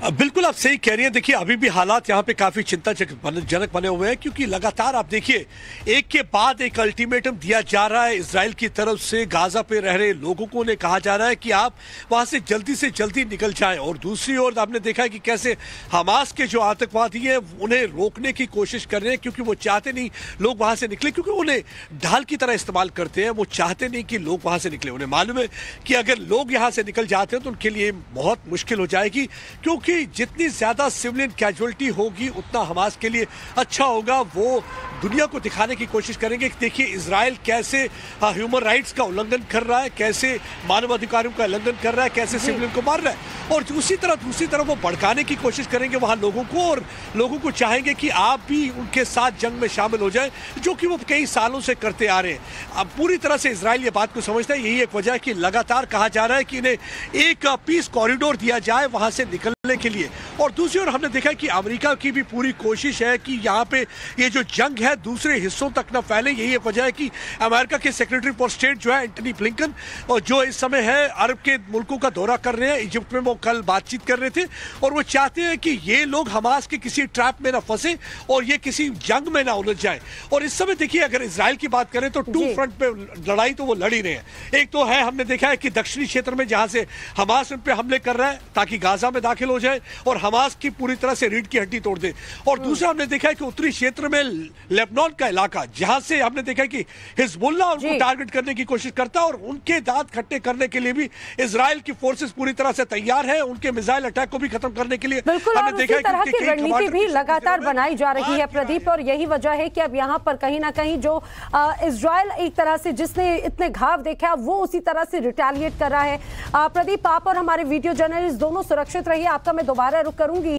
बिल्कुल आप सही कह रही हैं। देखिए अभी भी हालात यहाँ पे काफी चिंताजनक बने हुए हैं, क्योंकि लगातार आप देखिए एक के बाद एक अल्टीमेटम दिया जा रहा है इजराइल की तरफ से। गाजा पे रह रहे लोगों को उन्हें कहा जा रहा है कि आप वहां से जल्दी निकल जाएं, और दूसरी ओर आपने देखा है कि कैसे हमास के जो आतंकवादी हैं उन्हें रोकने की कोशिश कर रहे हैं, क्योंकि वो चाहते नहीं लोग वहां से निकले, क्योंकि उन्हें ढाल की तरह इस्तेमाल करते हैं। वो चाहते नहीं कि लोग वहां से निकले। उन्हें मालूम है कि अगर लोग यहां से निकल जाते हैं तो उनके लिए बहुत मुश्किल हो जाएगी, क्योंकि जितनी ज्यादा सिविलियन कैजुअलिटी होगी उतना हमास के लिए अच्छा होगा। वो दुनिया को दिखाने की कोशिश करेंगे कि देखिए इजराइल कैसे ह्यूमन राइट्स का उल्लंघन कर रहा है, कैसे मानवाधिकारों का उल्लंघन कर रहा है, कैसे सिविलियन को मार रहा है। और दूसरी तरफ वो भड़काने की कोशिश करेंगे वहां लोगों को, और लोगों को चाहेंगे कि आप भी उनके साथ जंग में शामिल हो जाए, जो कि वो कई सालों से करते आ रहे हैं। अब पूरी तरह से इजराइल ये बात को समझता है। यही एक वजह है कि लगातार कहा जा रहा है कि इन्हें एक पीस कॉरिडोर दिया जाए वहां से निकलने के लिए। और दूसरी ओर हमने देखा कि अमेरिका की भी पूरी कोशिश है कि यहाँ पे ये जो जंग है दूसरे हिस्सों तक न फैले। यही एक वजह है कि अमेरिका के सेक्रेटरी फॉर स्टेट जो है एंटनी ब्लिंकन, और जो इस समय है अरब के मुल्कों का दौरा कर रहे हैं। इजिप्ट में वो कल बातचीत कर रहे थे, और वो चाहते हैं कि ये लोग हमास के किसी ट्रैप में ना फंसे और ये किसी जंग में ना उलझ जाए। और इस समय देखिए अगर इजराइल की बात करें तो टू फ्रंट पे लड़ाई तो वो लड़ ही रहे हैं। एक तो है हमने देखा है कि दक्षिणी क्षेत्र में जहां से हमास उन पे हमले कर रहा है ताकि गाजा में दाखिल हो जाए और हमास की पूरी तरह से रीढ़ की हड्डी तोड़ दे। और दूसरा हमने देखा है कि उत्तरी क्षेत्र में लेबनान का इलाका, जहां से हमने देखा है कि हिजबुल्लाह उनको टारगेट करने की कोशिश करता है, और उनके दांत खट्टे करने के लिए भी इजराइल की फोर्सेस पूरी तरह से तैयार है। उनके मिसाइल अटैक को भी खत्म करने के लिए हमने देखा तरह की रणनीति भी लगातार बनाई जा रही है प्रदीप, और यही वजह है कि अब यहाँ पर कहीं ना कहीं जो इजराइल एक तरह से जिसने इतने घाव देखा वो उसी तरह से रिटेलिएट कर रहा है। प्रदीप, आप और हमारे वीडियो जर्नलिस्ट दोनों सुरक्षित रहिए। आपका मैं दोबारा रुख करूंगी।